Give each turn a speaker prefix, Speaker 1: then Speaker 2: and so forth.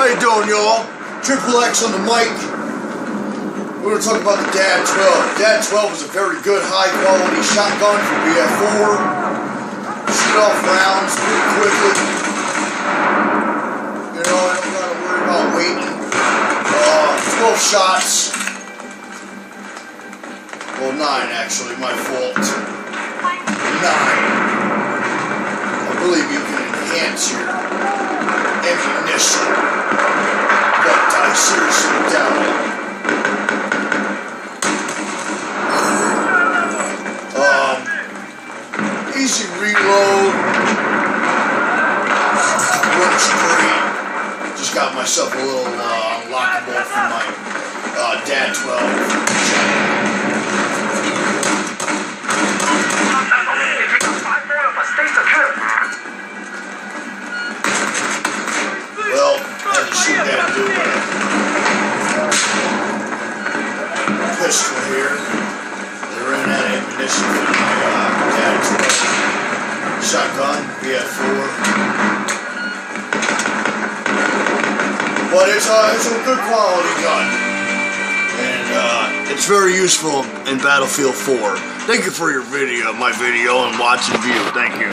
Speaker 1: How you doing, y'all? Triple X on the mic. We're going to talk about the DAD 12. DAD 12 is a very good, high-quality shotgun for BF4. Shoot off rounds pretty quickly. You know, I don't got to worry about waiting. 12 shots. Well, 9 actually, my fault. 9. I believe you can enhance your ammunition, but I seriously doubt it. Easy reload. Works great. Just got myself a little unlockable for my DAD 12. Well, had to shoot that dude with a pistol here. They ran out of ammunition for my DAD 12 shotgun, BF4. But it's a good quality gun. And it's very useful in Battlefield 4. Thank you for your video, and watching view. Thank you.